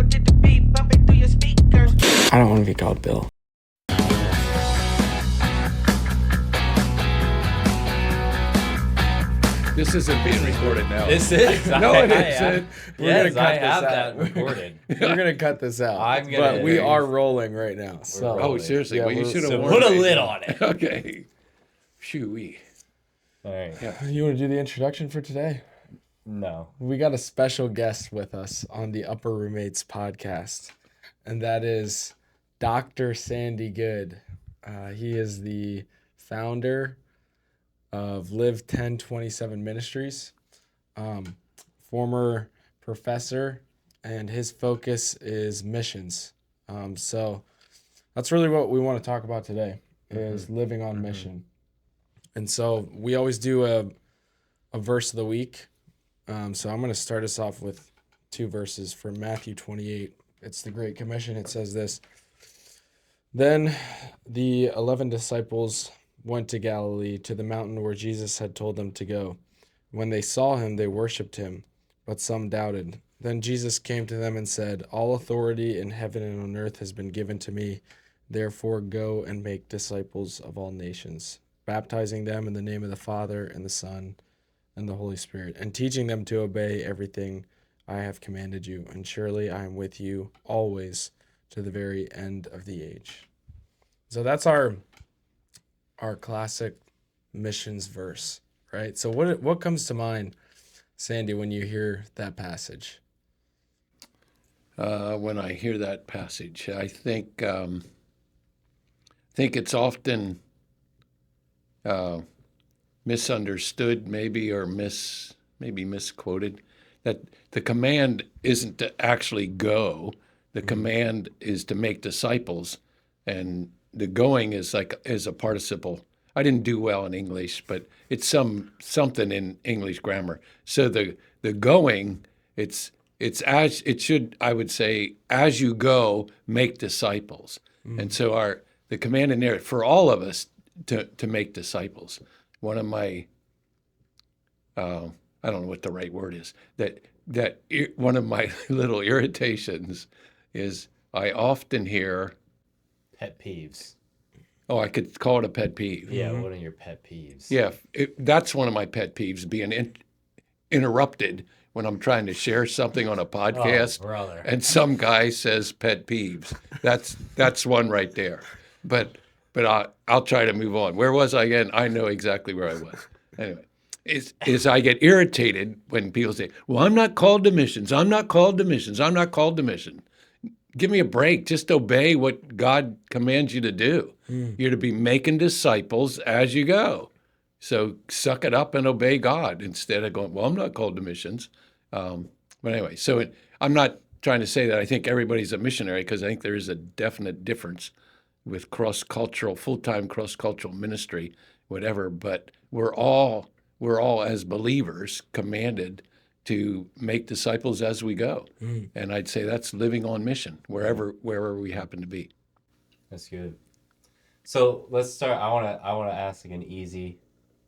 I don't want to be called Bill. This isn't being recorded now. This is. No, it isn't. Yes, I have that recorded. We're gonna cut this out. But we are rolling right now. So. Oh, seriously? Yeah, well, you should have So put a lid on it. Okay. Shoo-wee. All right. Yeah. You want to do the introduction for today? No. We got a special guest with us on the Upper Roommates podcast, and that is Dr. Sandy Good. He is the founder of Live 1027 Ministries, former professor, and his focus is missions. So that's really what we want to talk about today, is living on mission. And so we always do a verse of the week. So I'm going to start us off with two verses from Matthew 28. It's the Great Commission. It says this: Then the 11 disciples went to Galilee, to the mountain where Jesus had told them to go. When they saw him, they worshipped him, but some doubted. Then Jesus came to them and said, All authority in heaven and on earth has been given to me. Therefore go and make disciples of all nations, baptizing them in the name of the Father and the Son and the Holy Spirit, and teaching them to obey everything I have commanded you. And surely I am with you always to the very end of the age. So that's our classic missions verse, right? So what comes to mind, Sandy, when you hear that passage? When I hear that passage, I think it's often misunderstood, maybe, or maybe misquoted, that the command isn't to actually go. The command is to make disciples, and the going is a participle. I didn't do well in English, but it's something in English grammar. So the going, it's as it should, I would say, as you go, make disciples. And so the command in there for all of us to make disciples. One of my I don't know what the right word is, one of my little irritations is I often hear Pet peeves. Oh, I could call it a pet peeve. Yeah, what are your pet peeves? Yeah, that's one of my pet peeves, being interrupted when I'm trying to share something on a podcast. Oh, brother. And some guy says pet peeves. That's one right there. But I'll try to move on. Where was I again? I know exactly where I was. Anyway, is I get irritated when people say, well, I'm not called to missions. I'm not called to missions. I'm not called to mission. Give me a break. Just obey what God commands you to do. You're to be making disciples as you go. So suck it up and obey God instead of going, well, I'm not called to missions. But anyway, I'm not trying to say that I think everybody's a missionary, because I think there is a definite difference with cross-cultural, full-time cross-cultural ministry, whatever. But we're all as believers commanded to make disciples as we go. And I'd say that's living on mission wherever we happen to be. That's good. So let's start. I want to ask an easy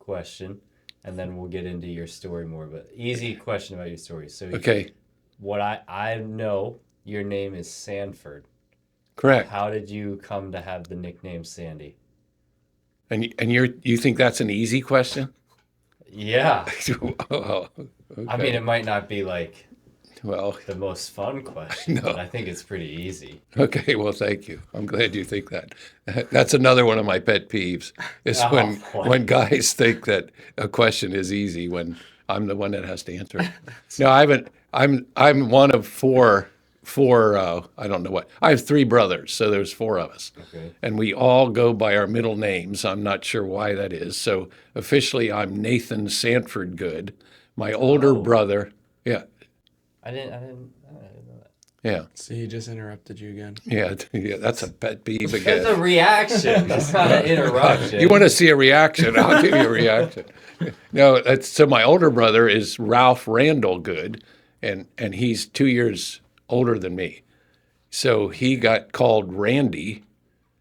question, and then we'll get into your story more. But easy question about your story. So Okay. What I know, your name is Sanford. Correct. How did you come to have the nickname Sandy? And you think that's an easy question? Yeah. Oh, okay. I mean, it might not be like Well, the most fun question, but I think it's pretty easy. okay, well, thank you. I'm glad you think that. That's another one of my pet peeves, is when guys think that a question is easy when I'm the one that has to answer it. No, I haven't. I'm one of four. I don't know what. I have three brothers, so there's four of us, Okay. and we all go by our middle names. I'm not sure why that is. So officially, I'm Nathan Sanford Good. My older brother, yeah, I didn't know that. yeah, See, he just interrupted you again. yeah. That's a pet peeve That's again. a reaction. That's not an interruption. You want to see a reaction? I'll give you a reaction. No, so my older brother is Ralph Randall Good, and he's 2 years older than me. So he got called Randy,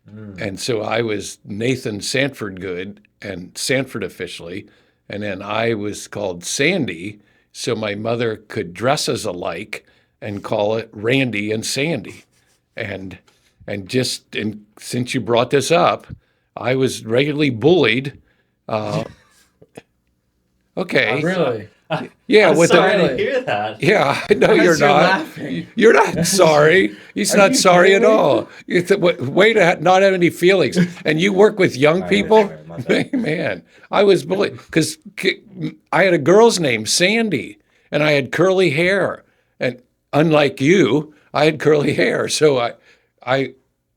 and so I was Nathan Sanford Good and Sanford officially, and then I was called Sandy, so my mother could dress us alike and call it Randy and Sandy. And since you brought this up, I was regularly bullied. Okay. Really? Yeah, I'm with sorry the to hear that. yeah, no, you're As you're not. laughing. You're not sorry. He's Are not you sorry at kidding me? all. Way to not have any feelings. And you work with young All right, people, all right, my bad. man. I was bullied because I had a girl's name, Sandy, and I had curly hair. And unlike you, I had curly hair, so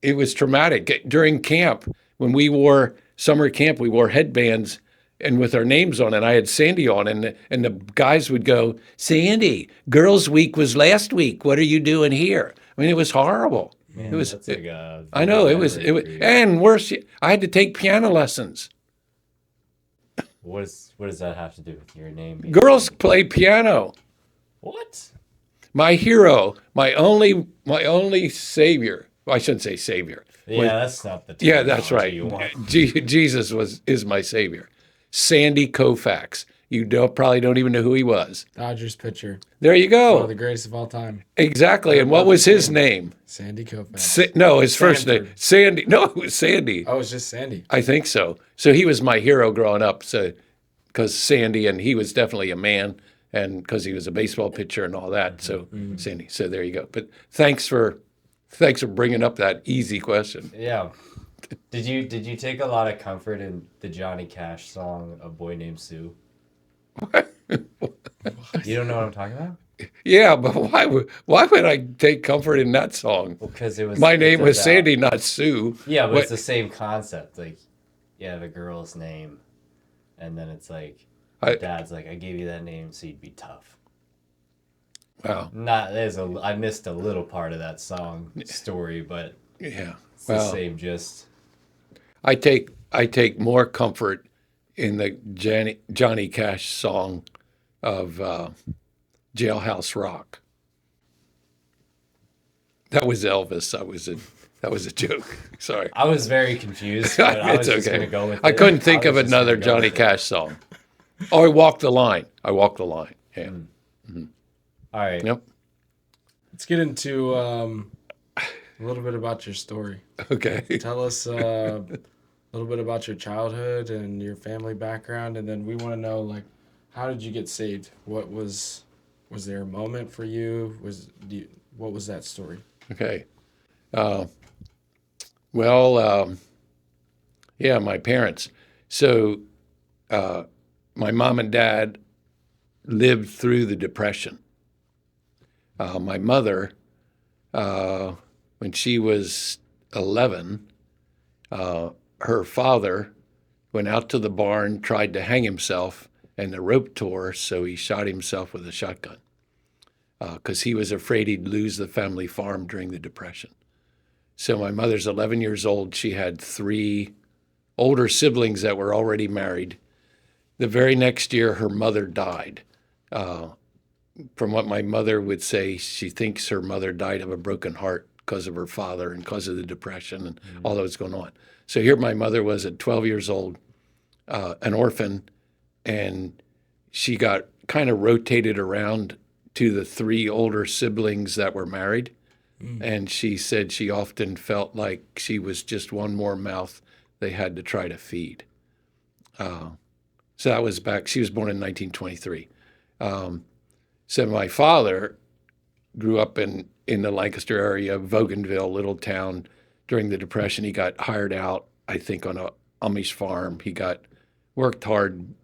it was traumatic during camp when we wore summer camp. We wore headbands and with our names on it. I had Sandy on, and the guys would go, "Sandy, Girls' Week was last week. What are you doing here?" I mean, it was horrible. Man, It was. that's like a I know it was. memory It was, for you. and worse, I had to take piano lessons. What does that have to do with your name? being Girls Sandy? play piano. What? My hero, my only savior. Well, I shouldn't say savior. Yeah, that's not the Yeah, that's right. terminology you want. Jesus is my savior. Sandy Koufax. You probably don't even know who he was. Dodgers pitcher. There you One of go. the greatest of all time. Exactly. And what was his name? Sandy Koufax. No, his first name. Sanford. Sandy. No, it was Sandy. Oh, it's just Sandy. I think so. So he was my hero growing up. So because Sandy, and he was definitely a man, and because he was a baseball pitcher and all that. So Sandy. So there you go. But thanks for bringing up that easy question. Yeah. Did you take a lot of comfort in the Johnny Cash song "A Boy Named Sue"? You don't know what I'm talking about? Yeah, but why would I take comfort in that song? Well, because it was My name it's was about- Sandy, not Sue. Yeah, but What- it's the same concept. Like, you have a girl's name, and then it's like, I- dad's like, I gave you that name so you'd be tough. Wow. I missed a little part of that song story, but Yeah. it's the Well, same gist. I take more comfort in the Johnny Cash song of Jailhouse Rock. That was Elvis. That was a joke. Sorry. I was very confused, but I was It's just okay. gonna go with it. I couldn't think I of was just another gonna go Johnny with it. Cash song. Oh, I Walk the Line. I Walk the Line. Yeah. All right. Yep. Let's get into a little bit about your story. Okay. Tell us a little bit about your childhood and your family background, and then we want to know, like, how did you get saved? What was there a moment for you? What was that story? Okay. Well, yeah, my parents. So my mom and dad lived through the Depression. My mother, when she was 11, her father went out to the barn, tried to hang himself, and the rope tore, so he shot himself with a shotgun because he was afraid he'd lose the family farm during the Depression. So my mother's 11 years old. She had 3 older siblings that were already married. The very next year, her mother died. From what my mother would say, she thinks her mother died of a broken heart because of her father and because of the Depression and all that was going on. So here my mother was at 12 years old, an orphan, and she got kind of rotated around to the 3 older siblings that were married. And she said she often felt like she was just one more mouth they had to try to feed. So that was back, she was born in 1923. So my father grew up in the Lancaster area, Voganville, little town. During the Depression, he got hired out, I think, on a Amish farm. He worked hard,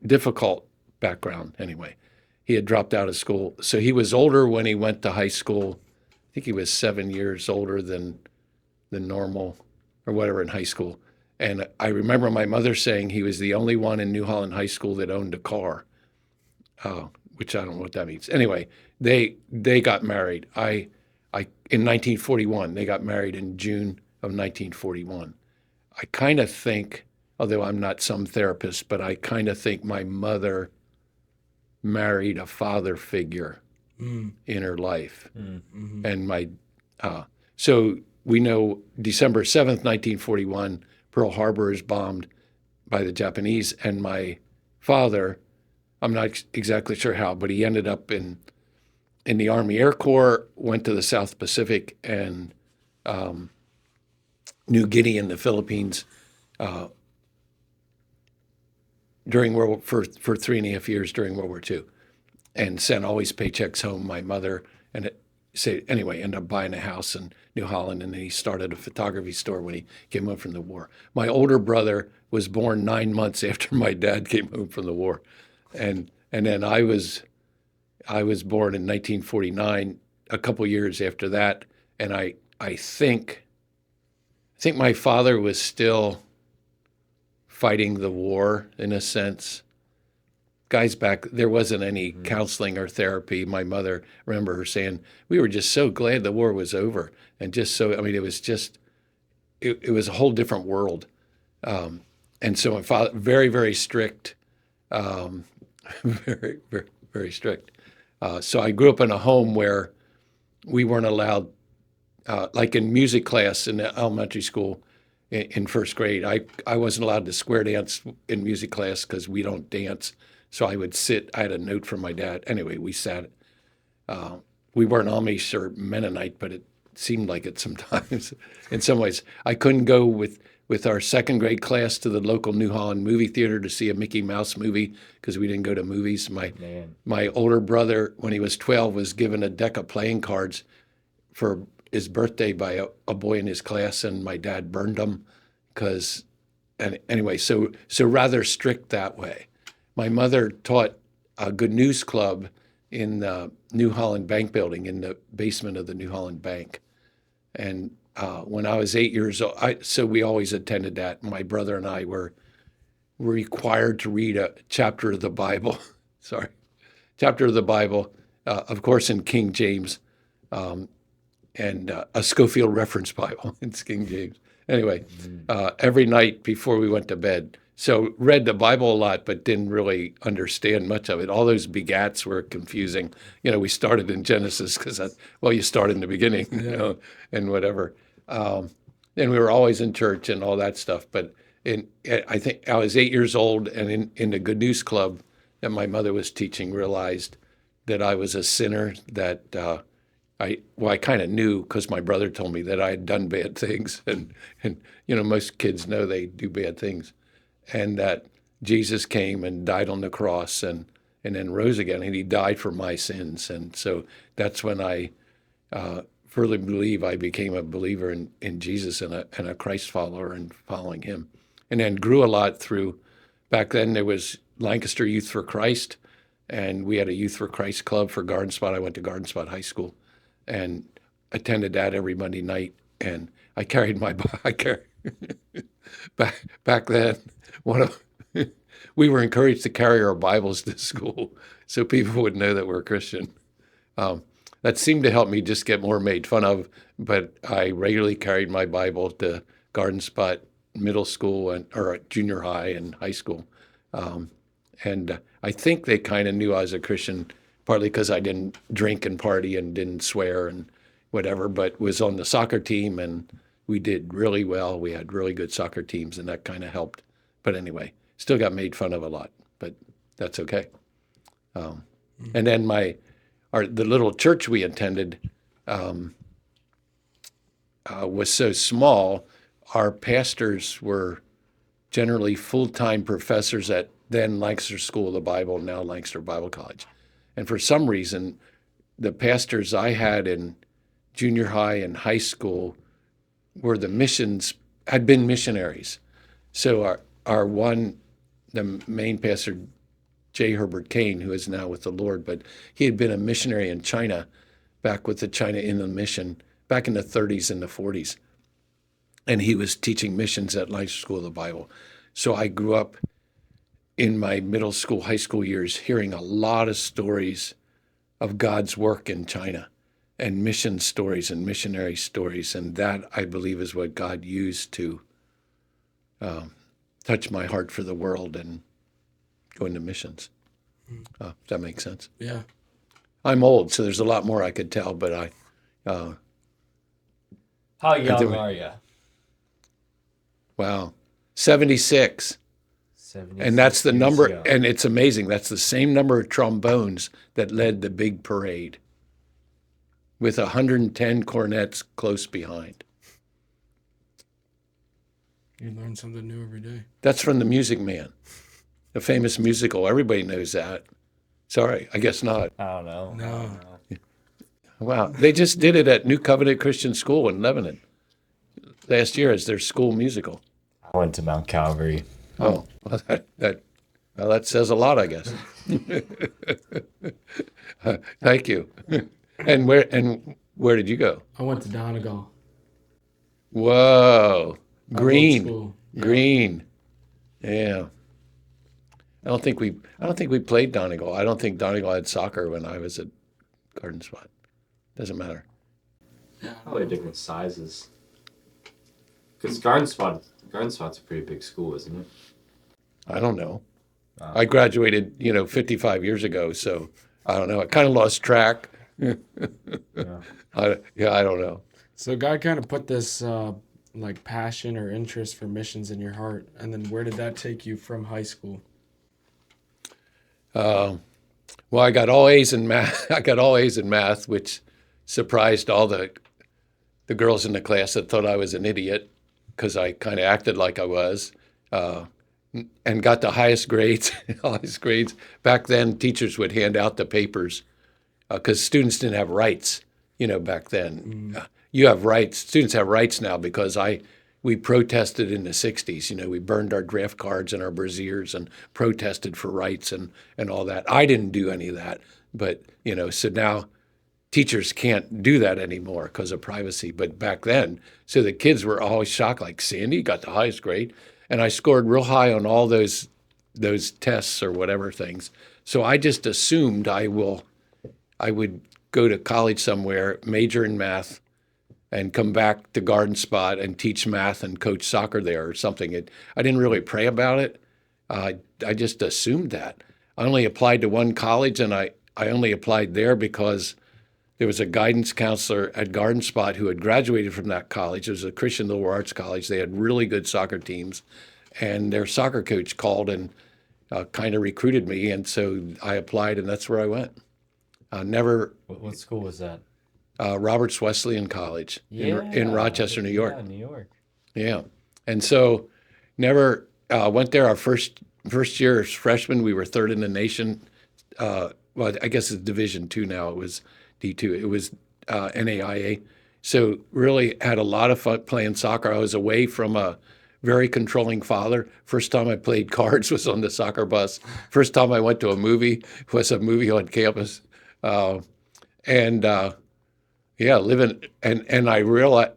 difficult background anyway. He had dropped out of school. So he was older when he went to high school. I think he was 7 years older than normal or whatever in high school. And I remember my mother saying he was the only one in New Holland High School that owned a car, which I don't know what that means. Anyway, they got married. In 1941, they got married in June of 1941. I kind of think, although I'm not some therapist, but I kind of think my mother married a father figure in her life. And so we know December 7th, 1941, Pearl Harbor is bombed by the Japanese, and my father, I'm not exactly sure how, but he ended up in in the Army Air Corps, went to the South Pacific and New Guinea in the Philippines during for 3.5 years during World War II, and sent always paychecks home. My mother and ended up buying a house in New Holland, and then he started a photography store when he came home from the war. My older brother was born 9 months after my dad came home from the war, and then I was born in 1949, a couple years after that, and I think my father was still fighting the war in a sense. Guys, back there wasn't any counseling or therapy. My mother, I remember her saying, we were just so glad the war was over, and just so, I mean, it was just, it was a whole different world. And so my father, very, very strict, very, very, very strict. So I grew up in a home where we weren't allowed, like in music class in the elementary school in first grade, I wasn't allowed to square dance in music class because we don't dance. So I would sit, I had a note from my dad. Anyway, we sat, we weren't Amish or Mennonite, but it seemed like it sometimes in some ways. I couldn't go with our second grade class to the local New Holland movie theater to see a Mickey Mouse movie because we didn't go to movies. My older brother, when he was 12, was given a deck of playing cards for his birthday by a boy in his class, and my dad burned them because, and anyway, so rather strict that way. My mother taught a Good News Club in the New Holland Bank building, in the basement of the New Holland Bank. And when I was 8 years old, so we always attended that. My brother and I were required to read a chapter of the Bible. Chapter of the Bible, of course, in King James, and a Schofield Reference Bible in King James. Anyway, every night before we went to bed. So read the Bible a lot, but didn't really understand much of it. All those begats were confusing. We started in Genesis because, you start in the beginning, and whatever. And we were always in church and all that stuff. But I think I was 8 years old, and in the Good News Club that my mother was teaching, realized that I was a sinner, that I kind of knew because my brother told me that I had done bad things. And most kids know they do bad things. And that Jesus came and died on the cross and then rose again, and he died for my sins. And so that's when I firmly believe I became a believer in Jesus and a Christ follower and following him. And then grew a lot through, back then there was Lancaster Youth for Christ, and we had a Youth for Christ club for Garden Spot. I went to Garden Spot High School and attended that every Monday night. And I carried back then, we were encouraged to carry our Bibles to school so people would know that we're Christian. That seemed to help me just get more made fun of, but I regularly carried my Bible to Garden Spot middle school or junior high and high school. And I think they kind of knew I was a Christian, partly because I didn't drink and party and didn't swear and whatever, but was on the soccer team, and we did really well. We had really good soccer teams, and that kind of helped. But anyway, still got made fun of a lot, but that's okay. And then the little church we attended was so small. Our pastors were generally full-time professors at then Lancaster School of the Bible, now Lancaster Bible College. And for some reason, the pastors I had in junior high and high school had been missionaries. So the main pastor, J. Herbert Kane, who is now with the Lord, but he had been a missionary in China, back with the China Inland Mission, back in the 30s and the 40s. And he was teaching missions at Lancaster School of the Bible. So I grew up in my middle school, high school years, hearing a lot of stories of God's work in China and mission stories and missionary stories. And that, I believe, is what God used to touch my heart for the world and go into missions. Does that make sense? Yeah. I'm old, so there's a lot more I could tell, but How young are you? Wow. 76. 76 And that's the number, young. and it's amazing. That's the same number of trombones that led the big parade. with 110 cornets close behind. You learn something new every day. That's from The Music Man, the famous musical. Everybody knows that. Sorry, I guess not. I don't know. No. I don't know. Wow. They just did it at New Covenant Christian School in Lebanon last year as their school musical. I went to Mount Calvary. Oh, well, that says a lot, I guess. Thank you. And where did you go? I went to Donegal. Whoa, My old green, school. green. Yeah. I don't think we played Donegal. I don't think Donegal had soccer when I was at Garden Spot. Doesn't matter. Probably different sizes. Because Garden Spot's a pretty big school, isn't it? I don't know. I graduated, 55 years ago, so I don't know. I kind of lost track. Yeah. I don't know. So God kind of put this like passion or interest for missions in your heart, and then where did that take you from high school? Well, I got all A's in math. I got all A's in math, which surprised all the girls in the class that thought I was an idiot because I kind of acted like I was, and got the highest grades. Highest grades. Back then, teachers would hand out the papers because students didn't have rights. Back then, you have rights. Students have rights now because we protested in the 60s. We burned our draft cards and our brassieres and protested for rights and all that. I didn't do any of that. But, so now teachers can't do that anymore because of privacy. But back then, so the kids were always shocked, like, Sandy got the highest grade. And I scored real high on all those tests or whatever things. So I just assumed I would go to college somewhere, major in math, and come back to Garden Spot and teach math and coach soccer there or something. I didn't really pray about it. I just assumed that. I only applied to one college, and I only applied there because there was a guidance counselor at Garden Spot who had graduated from that college. It was a Christian liberal arts college. They had really good soccer teams, and their soccer coach called and kind of recruited me, and so I applied, and that's where I went. Never. What school was that? Roberts Wesleyan College in Rochester, New York. Yeah, New York. Yeah, and so never went there. Our first year as freshmen, we were third in the nation. Well, I guess it's Division II now. It was D2. It was NAIA. So really had a lot of fun playing soccer. I was away from a very controlling father. First time I played cards was on the soccer bus. First time I went to a movie was a movie on campus. Living and I realized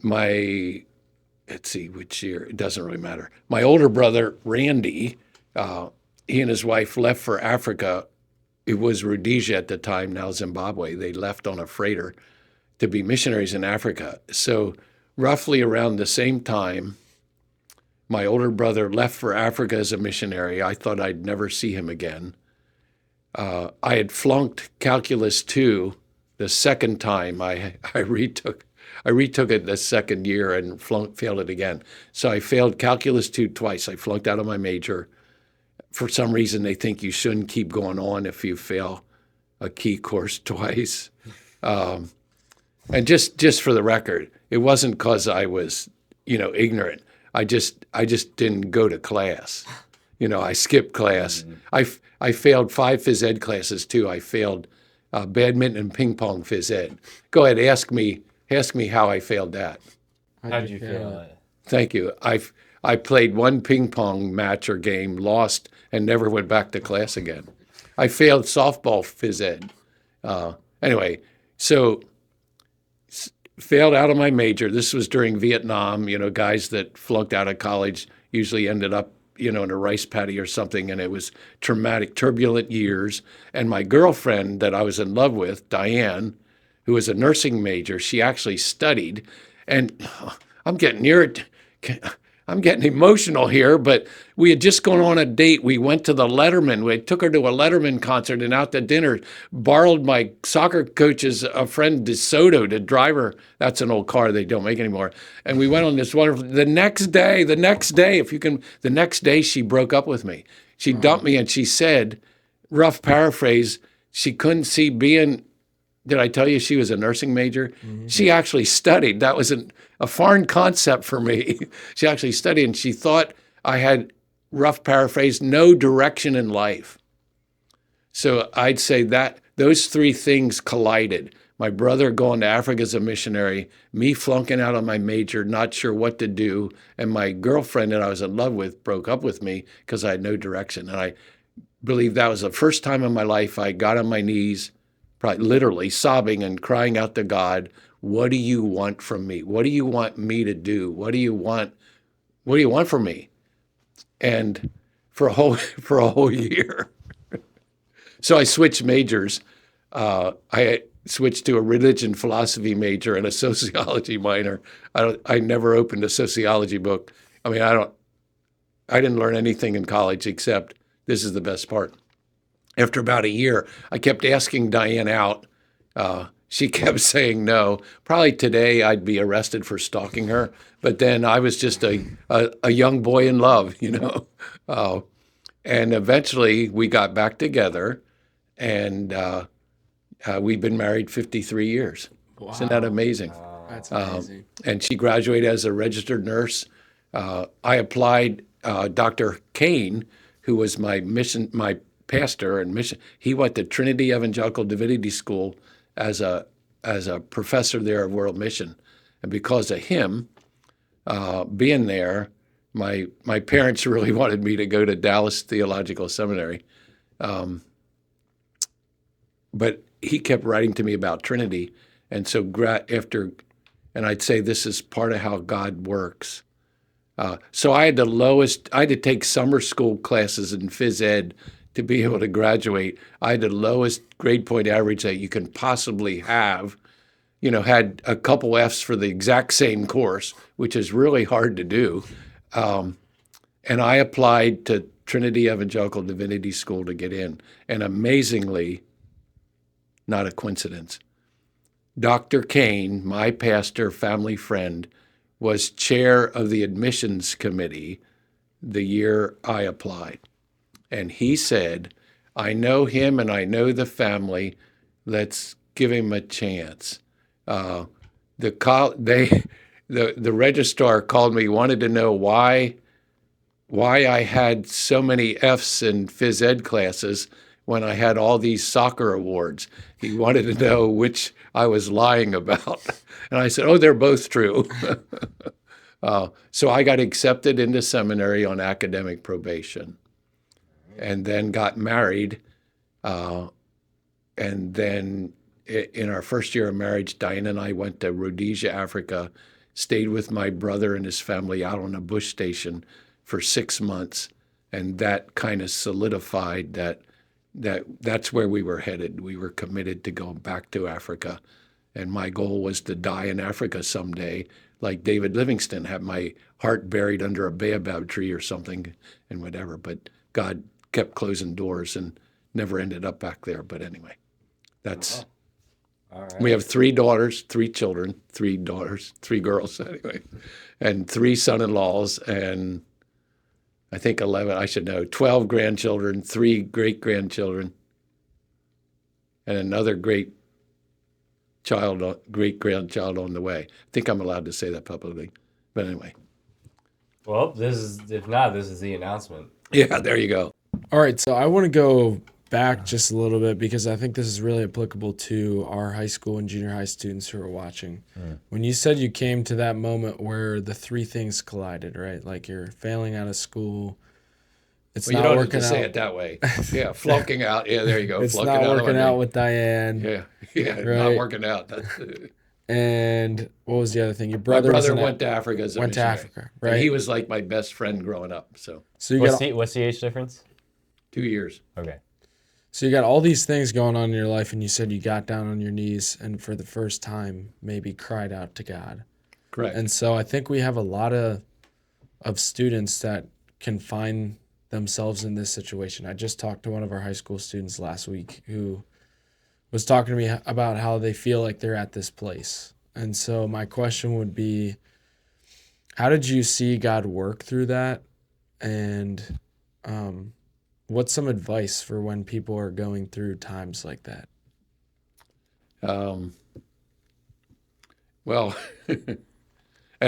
let's see which year, it doesn't really matter. My older brother Randy, he and his wife left for Africa. It was Rhodesia at the time, now Zimbabwe. They left on a freighter to be missionaries in Africa. So roughly around the same time, my older brother left for Africa as a missionary. I thought I'd never see him again. I had flunked Calculus 2 the second time I retook it the second year and failed it again. So I failed Calculus 2 twice. I flunked out of my major. For some reason, they think you shouldn't keep going on if you fail a key course twice. And just for the record, it wasn't because I was, ignorant. I just didn't go to class. I skipped class. I failed 5 phys ed classes too. I failed badminton and ping pong phys ed. Go ahead, ask me how I failed that. How did you feel it? Thank you. I played one ping pong match or game, lost, and never went back to class again. I failed softball phys ed. Anyway, so failed out of my major. This was during Vietnam. Guys that flunked out of college usually ended up in a rice paddy or something, and it was traumatic, turbulent years. And my girlfriend that I was in love with, Diane, who was a nursing major, she actually studied. And I'm getting emotional here, but we had just gone on a date. We went to the Letterman. We took her to a Letterman concert and out to dinner, borrowed my soccer coach's friend DeSoto to drive her. That's an old car they don't make anymore. And we went on this wonderful, the next day she broke up with me. She dumped me and she said, rough paraphrase, she couldn't see being. Did I tell you she was a nursing major? She actually studied. That was a foreign concept for me. She actually studied, and she thought I had, rough paraphrase, no direction in life. So I'd say that those three things collided. My brother going to Africa as a missionary, me flunking out on my major, not sure what to do, and my girlfriend that I was in love with broke up with me because I had no direction. And I believe that was the first time in my life I got on my knees, probably literally sobbing and crying out to God, what do you want from me? What do you want me to do? What do you want? What do you want from me? And for a whole year. So I switched majors. I switched to a religion philosophy major and a sociology minor. I never opened a sociology book. I mean, I didn't learn anything in college except this is the best part. After about a year, I kept asking Diane out. She kept saying no. Probably today I'd be arrested for stalking her, but then I was just a young boy in love, you know. And eventually we got back together, and we've been married 53 years. Wow. Isn't that amazing? That's amazing. And she graduated as a registered nurse. I applied. Dr. Kane, who was my pastor and mission, he went to Trinity Evangelical Divinity School as a professor there of world mission, and because of him being there, my parents really wanted me to go to Dallas Theological Seminary, but he kept writing to me about Trinity, and so and I'd say this is part of how God works. So I had to take summer school classes in phys ed to be able to graduate. I had the lowest grade point average that you can possibly have. You know, had a couple Fs for the exact same course, which is really hard to do. And I applied to Trinity Evangelical Divinity School to get in. And amazingly, not a coincidence, Dr. Kane, my pastor, family friend, was chair of the admissions committee the year I applied. And he said, I know him and I know the family. Let's give him a chance. The registrar called me, wanted to know why I had so many Fs in phys ed classes when I had all these soccer awards. He wanted to know which I was lying about. And I said, oh, they're both true. So I got accepted into seminary on academic probation, and then got married. And then in our first year of marriage, Diane and I went to Rhodesia, Africa, stayed with my brother and his family out on a bush station for 6 months. And that kind of solidified that's where we were headed. We were committed to going back to Africa. And my goal was to die in Africa someday, like David Livingstone, have my heart buried under a baobab tree or something and whatever. But God kept closing doors and never ended up back there. But anyway, that's, All right. we have 3 daughters, 3 children, 3 daughters, 3 girls anyway, and 3 son-in-laws, and I think 12 grandchildren, 3 great-grandchildren, and another great-grandchild on the way. I think I'm allowed to say that publicly. But anyway. Well, if not, this is the announcement. Yeah, there you go. All right, so I want to go back just a little bit because I think this is really applicable to our high school and junior high students who are watching. When you said you came to that moment where the 3 things collided, right? Like you're failing out of school, it's Well, you not don't have working to out. say it that way. Yeah, flunking out. Yeah, there you go. It's flunking not out working out with Diane. Yeah, Right. not working out. And what was the other thing? Your My brother went to Africa as a went to missionary. Africa, And right? he was like my best friend growing up. So So you What's got the age difference? 2 years. Okay. So you got all these things going on in your life, and you said you got down on your knees and for the first time maybe cried out to God. Correct. And so I think we have a lot of students that can find themselves in this situation. I just talked to one of our high school students last week who was talking to me about how they feel like they're at this place. And so my question would be, how did you see God work through that? And What's some advice for when people are going through times like that? Um, well, and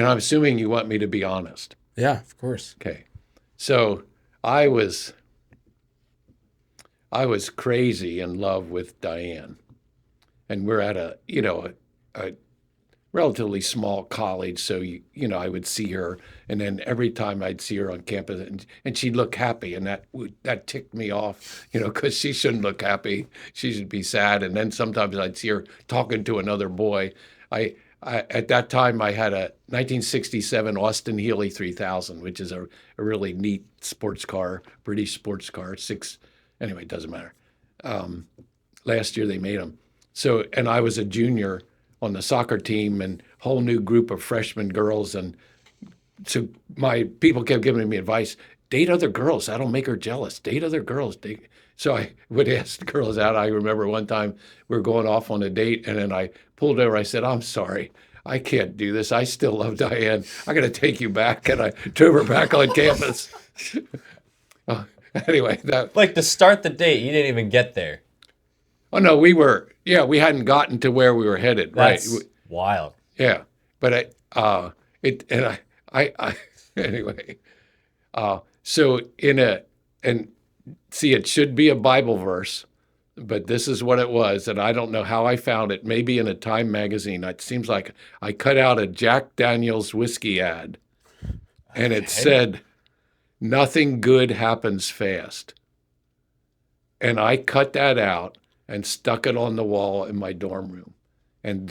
I'm assuming you want me to be honest. Yeah, of course. Okay. So I was crazy in love with Diane, and we're at a relatively small college, so I would see her, and then every time I'd see her on campus, and she'd look happy, and that ticked me off, because she shouldn't look happy, she should be sad. And then sometimes I'd see her talking to another boy. I at that time I had a 1967 Austin Healey 3000, which is a really neat sports car, British sports car. Anyway, it doesn't matter. Last year they made them. So, and I was a junior on the soccer team, and whole new group of freshman girls. And so my people kept giving me advice: date other girls. That'll make her jealous. Date other girls. So I would ask the girls out. I remember one time we were going off on a date, and then I pulled over. I said, "I'm sorry, I can't do this. I still love Diane. I got to take you back." And I drove her back on campus. Anyway, Like to start the date, you didn't even get there. oh no, we hadn't gotten to where we were headed. That's Right. wild. Yeah, but I anyway. So and see, it should be a Bible verse, but this is what it was, and I don't know how I found it. Maybe in a Time magazine. It seems like I cut out a Jack Daniel's whiskey ad, and it said, "Nothing good happens fast." And I cut that out and stuck it on the wall in my dorm room, and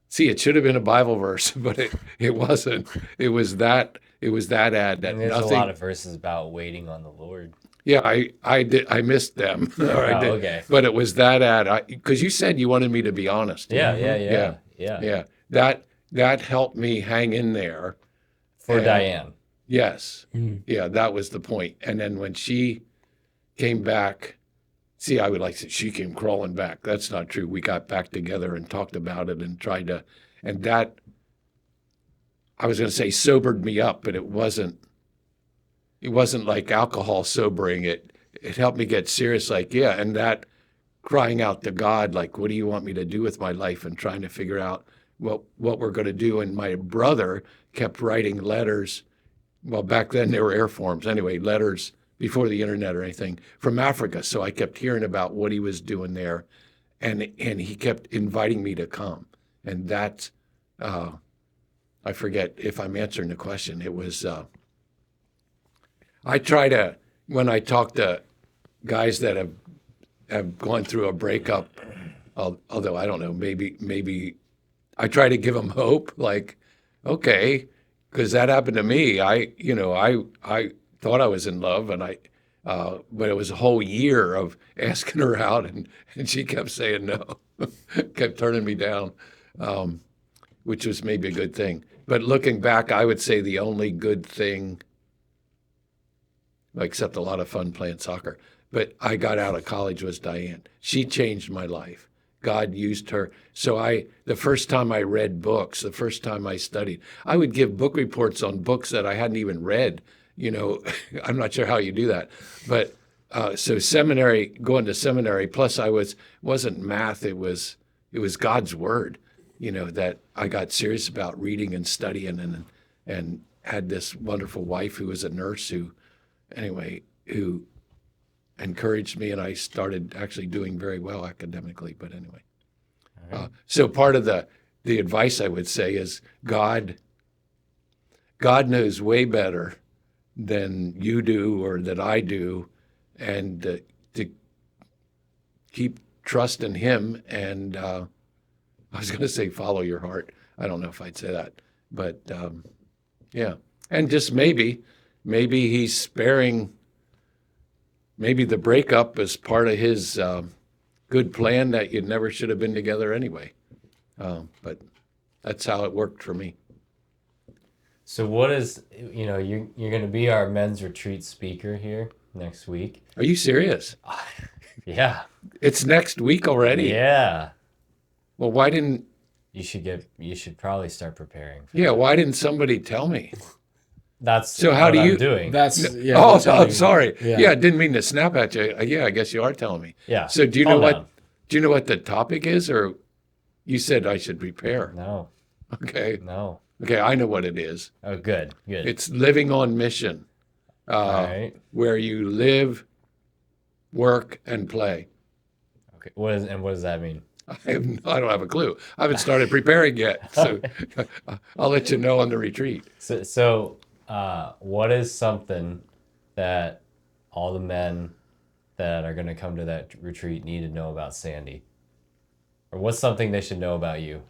see, it should have been a Bible verse, but it wasn't. It was that ad that And there's nothing. a lot of verses about waiting on the Lord. Yeah, I missed them. I did. Okay. But it was that ad, because you said you wanted me to be honest. Yeah. Yeah. That helped me hang in there. For And- Diane. Yes. Mm. Yeah, that was the point. And then when she came back, see, I would like to say she came crawling back. That's not true. We got back together and talked about it and tried to, and that, I was going to say sobered me up, but it wasn't like alcohol sobering. It helped me get serious, like, yeah, and that crying out to God, like, what do you want me to do with my life, and trying to figure out what we're going to do. And my brother kept writing letters. Well, back then there were air forms. Anyway, letters before the internet or anything from Africa. So I kept hearing about what he was doing there, and he kept inviting me to come. And that's, I forget if I'm answering the question. It was, I try to, when I talk to guys that have gone through a breakup, although I don't know, maybe I try to give them hope, like, okay, because that happened to me. I thought I was in love, and but it was a whole year of asking her out, and she kept saying no, kept turning me down, which was maybe a good thing. But looking back, I would say the only good thing, except a lot of fun playing soccer, but I got out of college, was Diane. She changed my life. God used her. So the first time I read books, the first time I studied, I would give book reports on books that I hadn't even read. I'm not sure how you do that, but so going to seminary. Plus, wasn't math. It was God's word. That I got serious about reading and studying, and had this wonderful wife who was a nurse who encouraged me, and I started actually doing very well academically. But anyway, so part of the advice I would say is God knows way better than you do or that I do, and to keep trusting Him. And I was going to say follow your heart. I don't know if I'd say that, but yeah, and just maybe He's sparing. Maybe the breakup is part of His good plan that you never should have been together anyway. But that's how it worked for me. So what is, you're going to be our men's retreat speaker here next week. Are you serious? Yeah. It's next week already? Yeah. Well, why didn't... You should probably start preparing. Yeah, why didn't somebody tell me? That's So how do what you- I'm doing. That's yeah. Oh, I'm telling I'm you. sorry. Yeah. Yeah, didn't mean to snap at you. Yeah, I guess you are telling me. Yeah. So do you Calm know down. what? Do you know what the topic is, or you said I should prepare? No, Okay. no. Okay, I know what it is. Oh, good, good. It's living on mission, All right. where you live, work, and play. Okay. What does that mean? I don't have a clue. I haven't started preparing yet, so I'll let you know on the retreat. So, what is something that all the men that are going to come to that retreat need to know about Sandy? Or what's something they should know about you?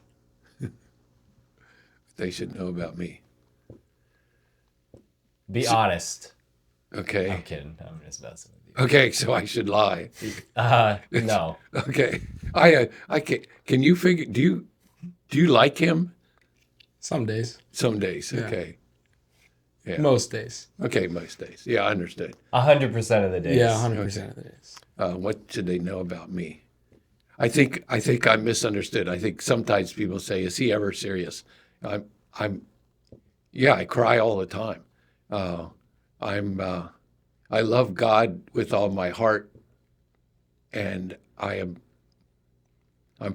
They should know about me. Be honest. I'm Okay. kidding. I'm just messing with you. Okay, so I should lie. No. Okay. I can you figure do you like him? Some days, Some days. Yeah. Okay. Yeah. most days. Okay, most days. Yeah, I understood. 100% of the days. Yeah, 100% of the days. What should they know about me? I think I misunderstood. I think sometimes people say, "Is he ever serious?" Yeah, I cry all the time. I love God with all my heart, and I'm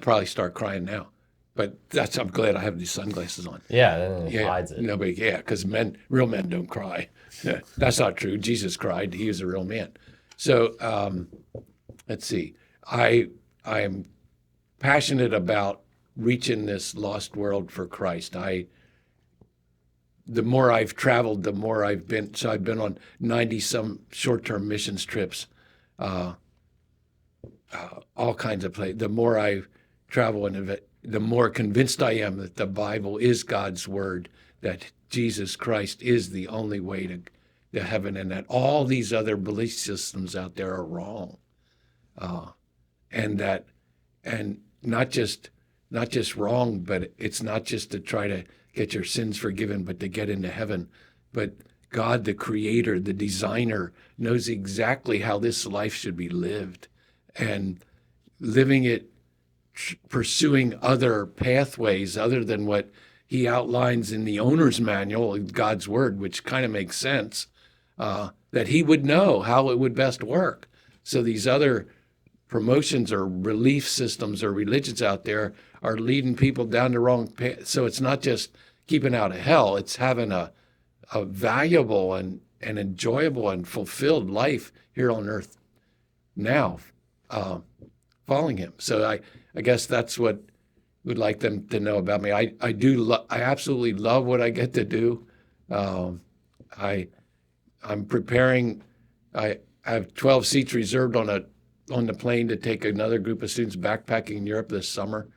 probably start crying now, but I'm glad I have these sunglasses on. Yeah, then it Yeah, hides it. nobody, yeah, because real men don't cry. That's not true. Jesus cried. He was a real man. So let's see. I am passionate about reaching this lost world for Christ. The more I've traveled, the more I've been. So I've been on 90-some short-term missions trips, all kinds of places. The more I travel the more convinced I am that the Bible is God's word, that Jesus Christ is the only way to heaven, and that all these other belief systems out there are wrong, and not just wrong, but it's not just to try to get your sins forgiven, but to get into heaven. But God, the creator, the designer, knows exactly how this life should be lived, and living it, pursuing other pathways other than what he outlines in the owner's manual of God's word, which kind of makes sense, that he would know how it would best work. So these other promotions or belief systems or religions out there are leading people down the wrong path. So it's not just keeping out of hell, it's having a valuable and enjoyable and fulfilled life here on earth now, following him. So I guess that's what would like them to know about me. I absolutely love what I get to do. I'm preparing. I have 12 seats reserved on the plane to take another group of students backpacking in Europe this summer,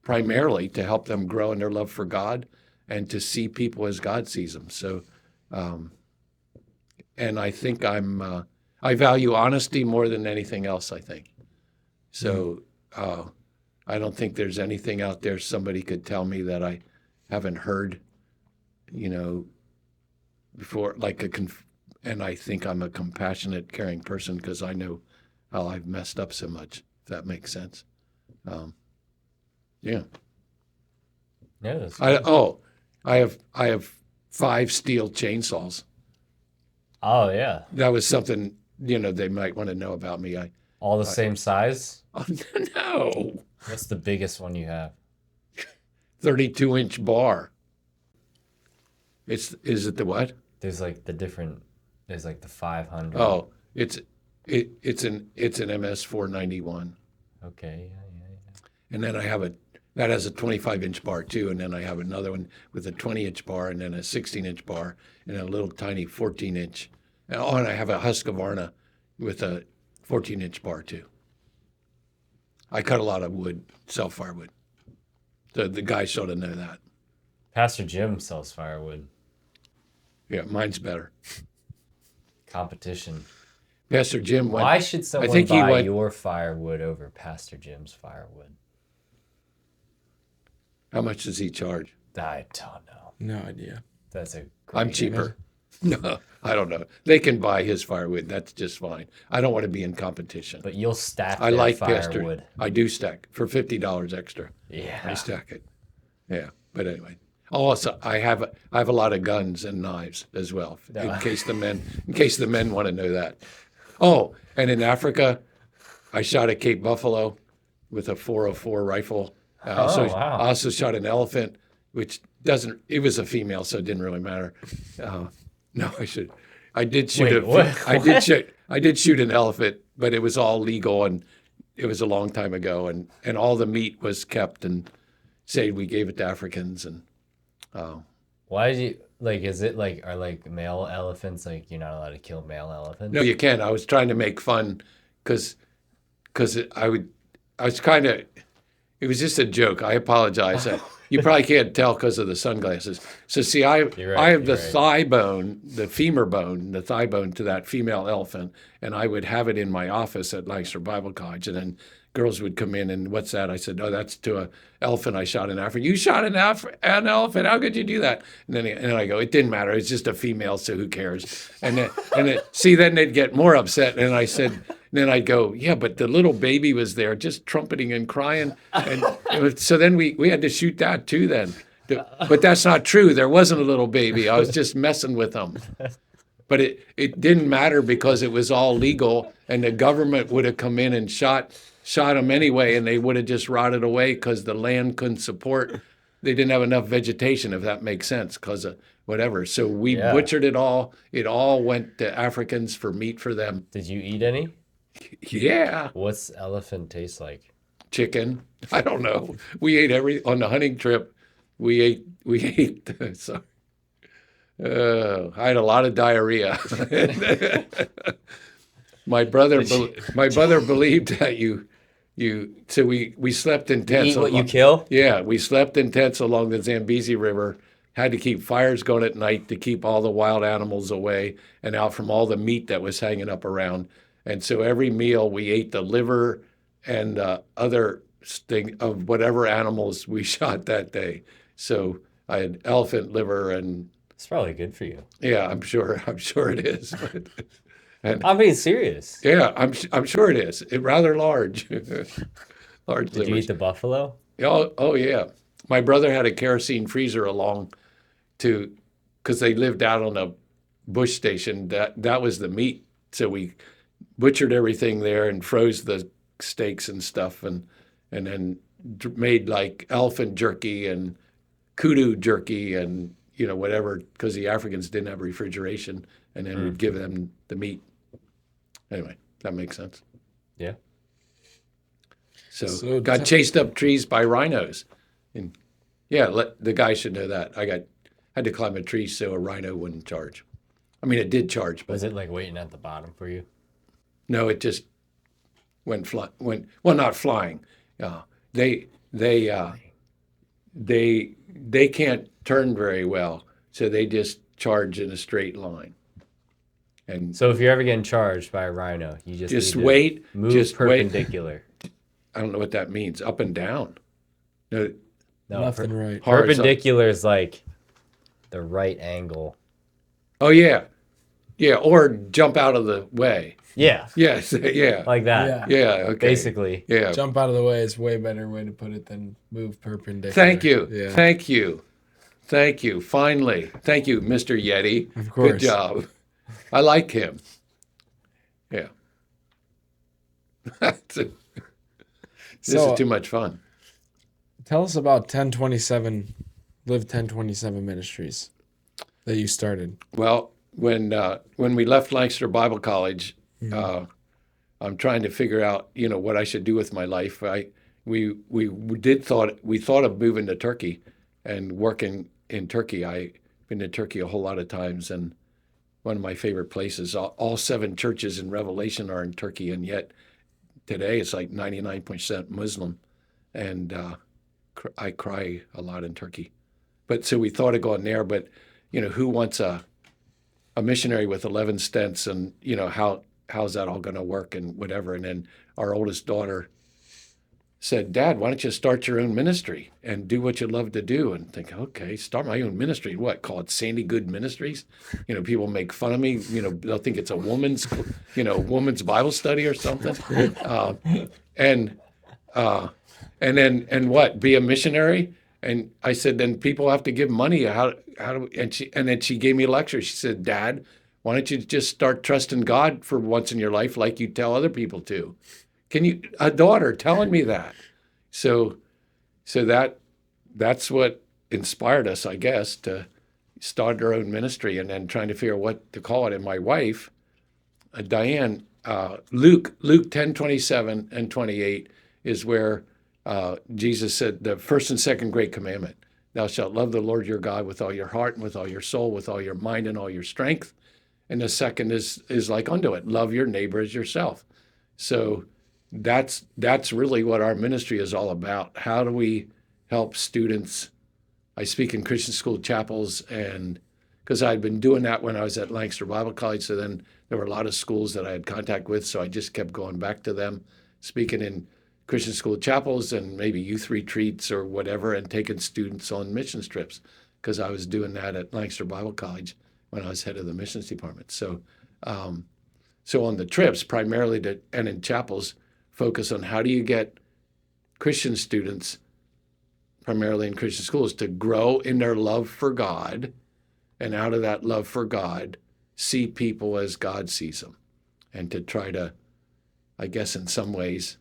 primarily to help them grow in their love for God and to see people as God sees them. So, and I think I value honesty more than anything else, I think. So I don't think there's anything out there somebody could tell me that I haven't heard, before, and I think I'm a compassionate, caring person because I know how I've messed up so much, if that makes sense. Yeah. Yeah, that's good. I have 5 steel chainsaws. Oh, yeah. That was something, they might want to know about me. All the same size? Oh, no. What's the biggest one you have? 32-inch bar. Is it the what? There's like the 500. Oh, it's an MS 491. Okay, yeah. And then I have that has a 25-inch bar too, and then I have another one with a 20-inch bar, and then a 16-inch bar, and a little tiny 14-inch. And I have a Husqvarna with a 14-inch bar too. I cut a lot of wood, sell firewood. The guys sort of know that. Pastor Jim sells firewood. Yeah, mine's better. Competition. Pastor Jim went. Why should someone think he buy went- your firewood over Pastor Jim's firewood? How much does he charge? I don't know. No idea. That's a I'm great- cheaper. No, I don't know. They can buy his firewood. That's just fine. I don't want to be in competition. But you'll stack I their like firewood. Pastor. I do stack for $50 extra. I Yeah. stack it. Yeah, but anyway, Also, I have a lot of guns and knives as well, No. in case the men want to know that. Oh, and in Africa, I shot at Cape Buffalo with a 404 rifle. Wow. I also shot an elephant, which doesn't. It was a female, so it didn't really matter. No, I should. I did shoot Wait, what? I did shoot an elephant, but it was all legal, and it was a long time ago, and all the meat was kept, and say we gave it to Africans, and Why did you like? Is it like are like male elephants like you're not allowed to kill male elephants? no, you can't. I was trying to make fun because I was kind of. It was just a joke. I apologize. You probably can't tell because of the sunglasses. So see, I You're right, I have the you're right. thigh bone, the femur bone, the thigh bone to that female elephant, and I would have it in my office at Lancaster Bible College, and then girls would come in and what's that? I said, oh, that's to a elephant I shot in Africa. You shot an elephant? How could you do that? And then I go, it didn't matter. It's just a female, so who cares? See, then they'd get more upset, and I said. Then I'd go, yeah, but the little baby was there just trumpeting and crying. And so then we had to shoot that too then. But that's not true. There wasn't a little baby. I was just messing with them. But it didn't matter because it was all legal, and the government would have come in and shot them anyway, and they would have just rotted away because the land couldn't support. They didn't have enough vegetation, if that makes sense, because of whatever. So we Yeah. butchered it all. It all went to Africans for meat for them. Did you eat any? Yeah. What's elephant taste like? Chicken. I don't know. We ate on the hunting trip. We ate. Sorry. I had a lot of diarrhea. My brother believed that so we slept in tents. Eat what you kill? Yeah, we slept in tents along the Zambezi River. Had to keep fires going at night to keep all the wild animals away and out from all the meat that was hanging up around. And so every meal we ate the liver and other thing of whatever animals we shot that day. So I had elephant liver, and It's probably good for you. yeah, I'm sure it is. I'm being serious. Yeah, I'm sure it is. It rather large, large Did you livers. eat the buffalo? Oh yeah. My brother had a kerosene freezer along because they lived out on a bush station. That was the meat. So we butchered everything there and froze the steaks and stuff, and then made like elephant jerky and kudu jerky and whatever, because the Africans didn't have refrigeration, and then we'd give them the meat. Anyway, that makes sense. Yeah. So got chased up trees by rhinos, and the guy should know that. Had to climb a tree so a rhino wouldn't charge. I mean, it did charge, but Was it like waiting at the bottom for you? no, it just went well, not flying. They can't turn very well, so they just charge in a straight line. And So if you're ever getting charged by a rhino, you just need to wait, move just wait. perpendicular. I don't know what that means. Up and down. No, No, Nothing right. horizontal. perpendicular is like the right angle. Oh yeah, or jump out of the way. Yeah, Yes, yeah, like that. Yeah. yeah. Okay, Basically. yeah. Jump out of the way is way better way to put it than move perpendicular. Thank you. Yeah. Thank you. Thank you. Finally. Thank you, Mr. Yeti. Of course. Good job. I like him. Yeah. This So is too much fun. tell us about 1027 Ministries that you started. Well, when we left Lancaster Bible College, I'm trying to figure out, what I should do with my life. We thought of moving to Turkey and working in Turkey. I've been to Turkey a whole lot of times, and one of my favorite places. All 7 churches in Revelation are in Turkey, and yet today it's like 99% Muslim, and I cry a lot in Turkey. But so we thought of going there, but who wants a missionary with 11 stents, and how's that all going to work and whatever. And then our oldest daughter said, Dad, why don't you start your own ministry and do what you love to do? And think, okay, start my own ministry. What, call it Sandy Good Ministries? People make fun of me. They'll think it's a woman's Bible study or something. And what, be a missionary? And I said, then people have to give money. How do we, and then she gave me a lecture. She said, Dad, why don't you just start trusting God for once in your life like you tell other people to? Can you, a daughter telling me that? So that's what inspired us, I guess, to start our own ministry and then trying to figure out what to call it. And my wife, Diane, Luke 10:27 and 28 is where Jesus said the first and second great commandment: Thou shalt love the Lord your God with all your heart and with all your soul, with all your mind and all your strength. And the second is like unto it: love your neighbor as yourself. So that's really what our ministry is all about. How do we help students? I speak in Christian school chapels, and because I'd been doing that when I was at Lancaster Bible College, so then there were a lot of schools that I had contact with, so I just kept going back to them, speaking in Christian school chapels and maybe youth retreats or whatever, and taking students on missions trips, because I was doing that at Lancaster Bible College when I was head of the missions department. So on the trips, primarily and in chapels, focus on how do you get Christian students, primarily in Christian schools, to grow in their love for God, and out of that love for God, see people as God sees them, and to try to, I guess, in some ways,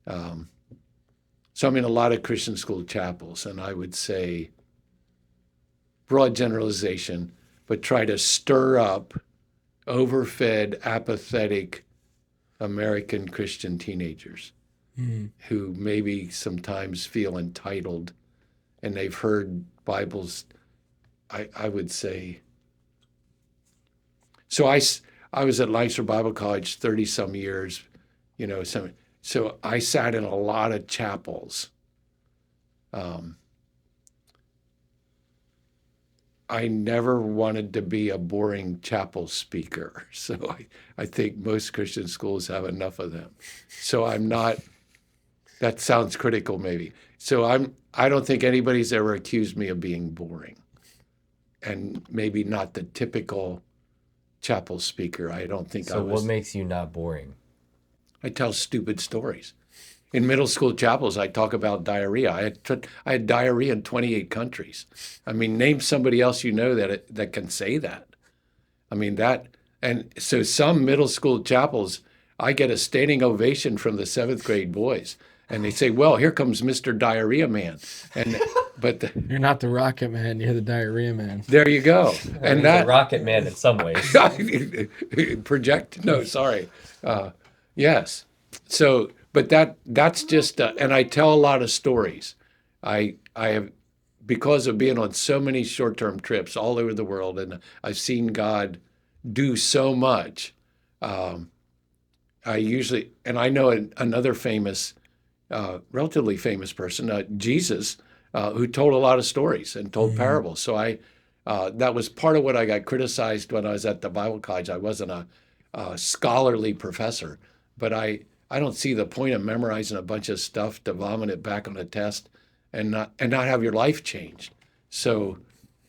so I'm in a lot of Christian school chapels, and I would say, broad generalization, but try to stir up overfed, apathetic American Christian teenagers who maybe sometimes feel entitled, and they've heard Bibles, I would say. So I was at Lancaster Bible College 30 some years, so I sat in a lot of chapels. I never wanted to be a boring chapel speaker. So I think most Christian schools have enough of them. So I'm not, that sounds critical maybe. So I don't think anybody's ever accused me of being boring, and maybe not the typical chapel speaker. I don't think I So was. what makes you not boring? I tell stupid stories. In middle school chapels, I talk about diarrhea. I had diarrhea in 28 countries. I mean, name somebody else that can say that. I mean, and so some middle school chapels, I get a standing ovation from the 7th grade boys, and they say, "Well, here comes Mr. Diarrhea Man," but You're not the Rocket Man. You're the Diarrhea Man. there you go. And And he's a rocket man in some ways. project. No, sorry. Yes. So, but that's just, and I tell a lot of stories. I have, because of being on so many short-term trips all over the world, and I've seen God do so much. I usually, and I know another famous, relatively famous person, Jesus, who told a lot of stories and told parables. So that was part of what I got criticized when I was at the Bible College. I wasn't a scholarly professor, but I don't see the point of memorizing a bunch of stuff to vomit it back on a test and not have your life changed. So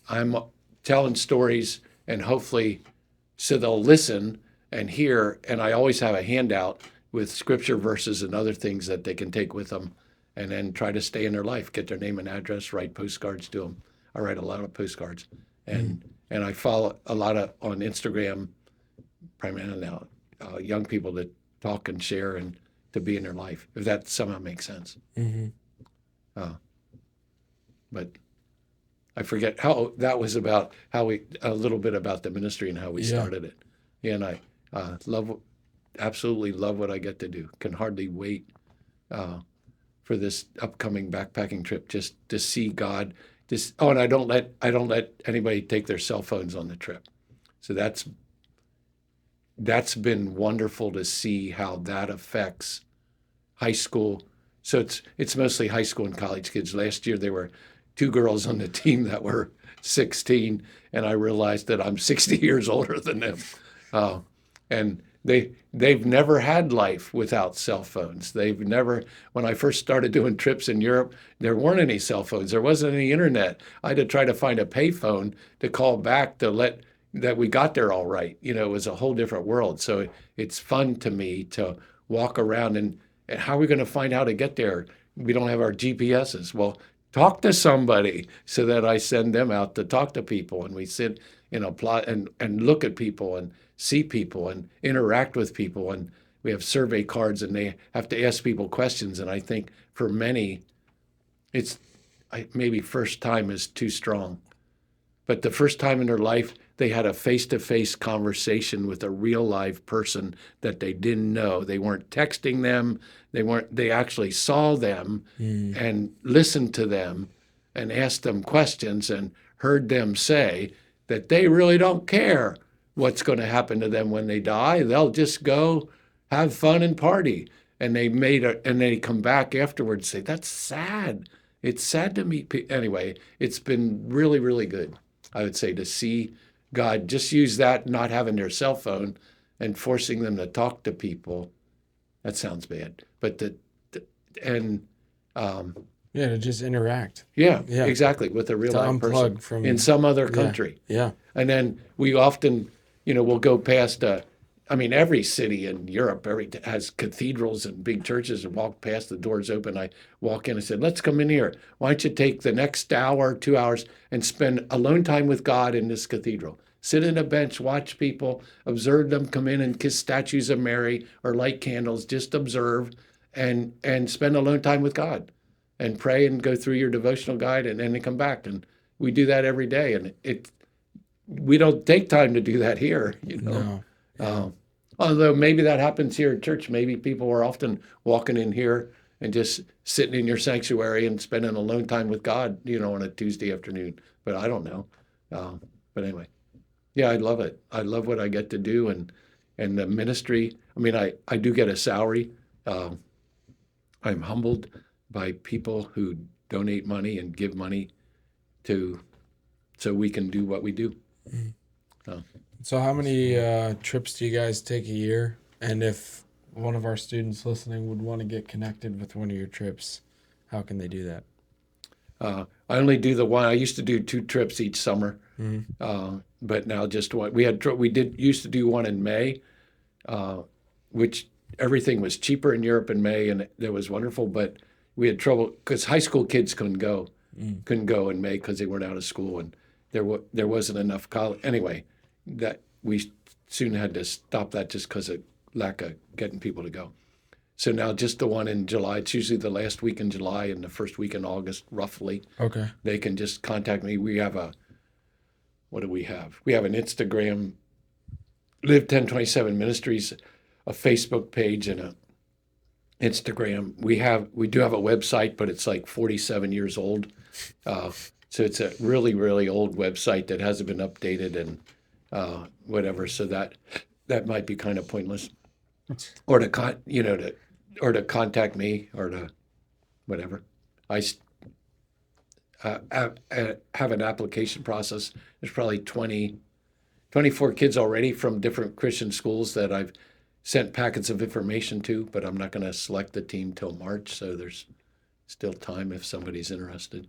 I'm telling stories, and hopefully so they'll listen and hear, and I always have a handout with scripture verses and other things that they can take with them, and then try to stay in their life, get their name and address, write postcards to them. I write a lot of postcards, and I follow a lot of on Instagram, primarily now, young people that talk and share and to be in their life, if that somehow makes sense. But I forget how that was about a little bit about the ministry and how we started it. Yeah, and I absolutely love what I get to do. Can hardly wait for this upcoming backpacking trip, just to see God. And I don't let anybody take their cell phones on the trip. So that's been wonderful to see how that affects high school. So it's mostly high school and college kids. Last year there were 2 girls on the team that were 16, and I realized that I'm 60 years older than them. And they've never had life without cell phones. When I first started doing trips in Europe, there weren't any cell phones. There wasn't any internet. I had to try to find a payphone to call back to let that we got there all right. It was a whole different world. So it's fun to me to walk around and how are we going to find how to get there? We don't have our GPSs. Well, talk to somebody, so that I send them out to talk to people, and we sit in a plot and look at people and see people and interact with people, and we have survey cards, and they have to ask people questions. And I think for many, it's maybe first time is too strong, but the first time in their life they had a face-to-face conversation with a real live person that they didn't know. They weren't texting them. They actually saw them and listened to them and asked them questions and heard them say that they really don't care what's going to happen to them when they die. They'll just go have fun and party. And they come back afterwards and say, that's sad. It's sad to meet people. Anyway, it's been really, really good, I would say, to see God just use that, not having their cell phone and forcing them to talk to people. That sounds bad, but to just interact. yeah, Yeah. exactly, with a real To live person unplug from in some other country. Yeah. And then we often, we'll go past, every city in Europe has cathedrals and big churches, and walk past, the doors open. I walk in and said, let's come in here. Why don't you take the next hour, 2 hours, and spend alone time with God in this cathedral? Sit in a bench, watch people, observe them come in and kiss statues of Mary or light candles, just observe and spend alone time with God and pray and go through your devotional guide and then come back. And we do that every day. And we don't take time to do that here, No. Although maybe that happens here at church. Maybe people are often walking in here and just sitting in your sanctuary and spending alone time with God, on a Tuesday afternoon. But I don't know. But anyway, yeah, I love it. I love what I get to do, and the ministry. I do get a salary. I'm humbled by people who donate money and give money so we can do what we do. So how many trips do you guys take a year? And if one of our students listening would want to get connected with one of your trips, how can they do that? I only do the one. I used to do 2 trips each summer, but now just one. We used to do one in May, which everything was cheaper in Europe in May, and it was wonderful. But we had trouble because high school kids couldn't go in May because they weren't out of school, and there wasn't enough college. Anyway, that we soon had to stop that just because of lack of getting people to go. So now just the one in July. It's usually the last week in July and the first week in August, roughly. Okay. They can just contact me. We have what do we have? We have an Instagram, Live 1027 Ministries, a Facebook page, and a Instagram. We do have a website, but it's like 47 years old. So it's a really, really old website that hasn't been updated and whatever. So that might be kind of pointless. Or to contact me, or to whatever. I have an application process. There's probably 24 kids already from different Christian schools that I've sent packets of information to, but I'm not going to select the team till March, so there's still time if somebody's interested.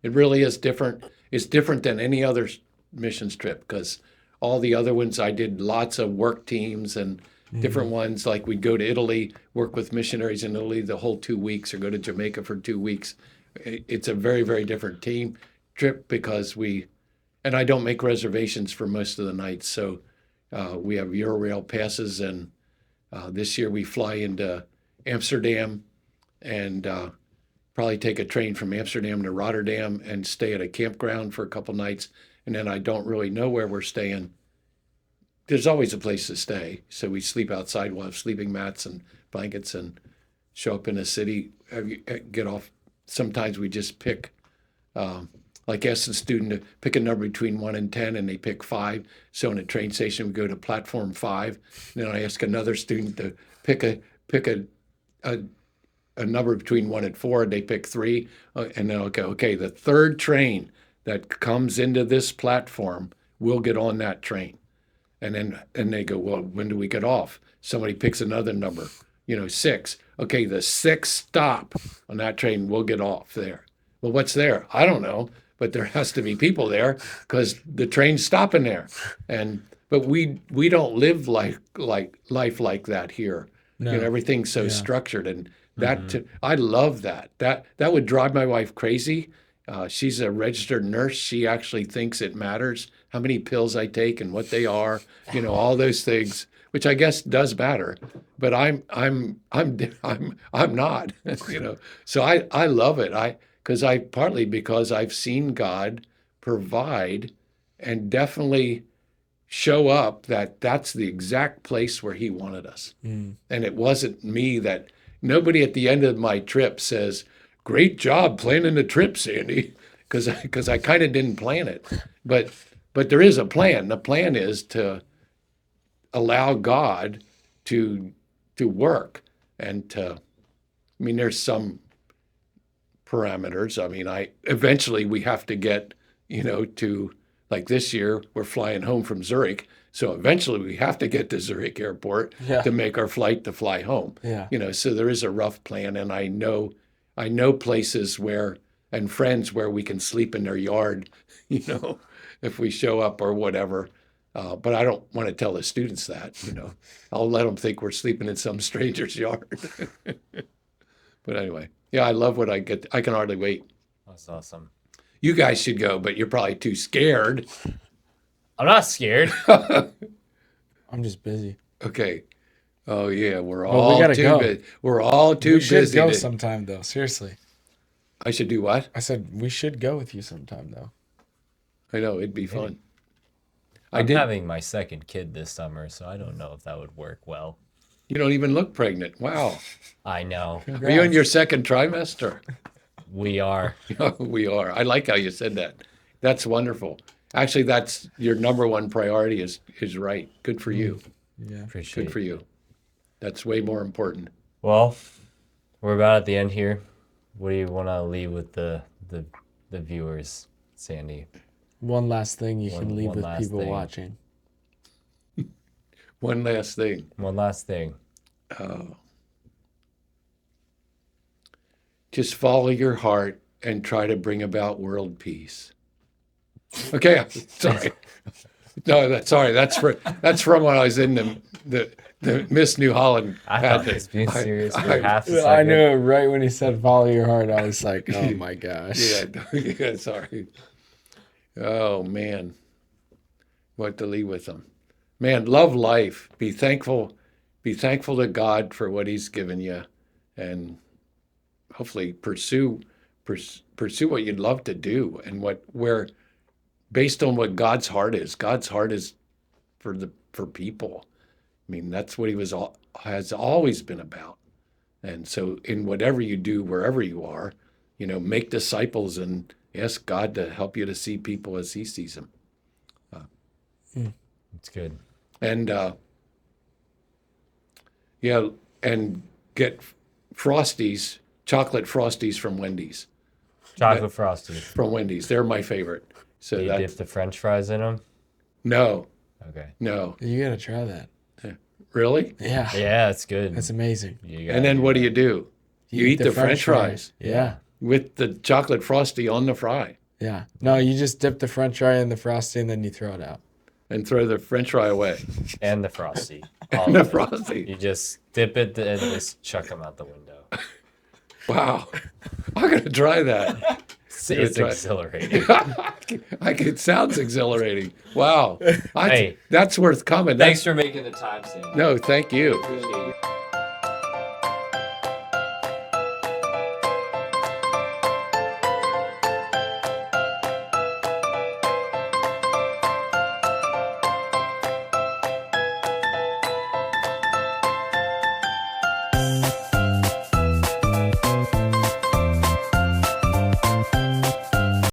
It really is different. It's different than any other missions trip, because all the other ones I did lots of work teams and different ones. Like we'd go to Italy, work with missionaries in Italy the whole 2 weeks, or go to Jamaica for 2 weeks. It's a very, very different team trip because and I don't make reservations for most of the nights. So we have Eurorail passes, and this year we fly into Amsterdam and probably take a train from Amsterdam to Rotterdam and stay at a campground for a couple nights. And then I don't really know where we're staying. There's always a place to stay. So we sleep outside. We'll have sleeping mats and blankets and show up in a city, get off. Sometimes we just pick, like ask the student to pick a number between 1 and 10, and they pick 5. So in a train station, we go to platform 5. And then I ask another student to pick a number between 1 and 4, and they pick 3. And then okay, the third train that comes into this platform will get on that train. And they go, well, when do we get off? Somebody picks another number, 6. Okay, the 6th stop on that train, we'll get off there. Well, what's there? I don't know, but there has to be people there because the train's stopping there. But we don't live life like that here. No. Everything's so structured, and I love that. That would drive my wife crazy She's a registered nurse. She actually thinks it matters how many pills I take and what they are, all those things, which I guess does matter. But I'm not, So I love it. Because I've seen God provide and definitely show up that's the exact place where he wanted us. And it wasn't me that nobody at the end of my trip says, great job planning the trip, Sandy, because I kind of didn't plan it. But there is a plan. The plan is to allow God to work and there's some parameters. Eventually we have to get, to, like this year, we're flying home from Zurich. So eventually we have to get to Zurich Airport to make our flight to fly home. Yeah. So there is a rough plan, and I know places and friends where we can sleep in their yard, if we show up or whatever. But I don't want to tell the students that, I'll let them think we're sleeping in some stranger's yard. But anyway, yeah, I love what I get. I can hardly wait. That's awesome. You guys should go, but you're probably too scared. I'm not scared. I'm just busy. Okay. Oh yeah, we're we all gotta too go. busy. We're all too We should busy. go sometime though. Seriously. I should do what? I said we should go with you sometime though. I know it'd be fun. I'm having my second kid this summer, so I don't know if that would work well. You don't even look pregnant. Wow. I know. Are you in your second trimester? We are. We are. I like how you said that. That's wonderful. Actually, that's your number one priority is right. Good for you. Yeah. Appreciate Good for you. That's way more important. Well, we're about at the end here. What do you want to leave with the viewers, Sandy? One last thing you can leave one with last people thing. watching. One last thing. One last thing. Just follow your heart and try to bring about world peace. Okay, sorry. No, sorry. That's from when I was in the Miss New Holland. I thought he was being serious for half a second. I knew it right when he said follow your heart. I was like, oh my gosh. Yeah, sorry. Oh man, what to leave with them? Man, love life. Be thankful. Be thankful to God for what He's given you, and hopefully pursue what you'd love to do, and where based on what God's heart is. God's heart is for people. That's what He has always been about. And so in whatever you do, wherever you are, make disciples and ask God to help you to see people as He sees them. It's good. And and get Frosties, chocolate Frosties from Wendy's. Chocolate Frosties. From Wendy's. They're my favorite. So Do you dip the French fries in them? No. Okay. No. You gotta try that. Really? Yeah. Yeah, it's good. That's amazing. And then what do? You eat the French fries Yeah. with the chocolate Frosty on the fry Yeah. No, you just dip the French fry in the frosty and then you throw it out. and throw the French fry away. And the Frosty. And the Frosty. You just dip it and just chuck them out the window. Wow. I'm going to try that. It's exhilarating. It sounds exhilarating. Wow. Hey. That's worth coming. Thanks for making the time, Sam. No, thank you. Appreciate it.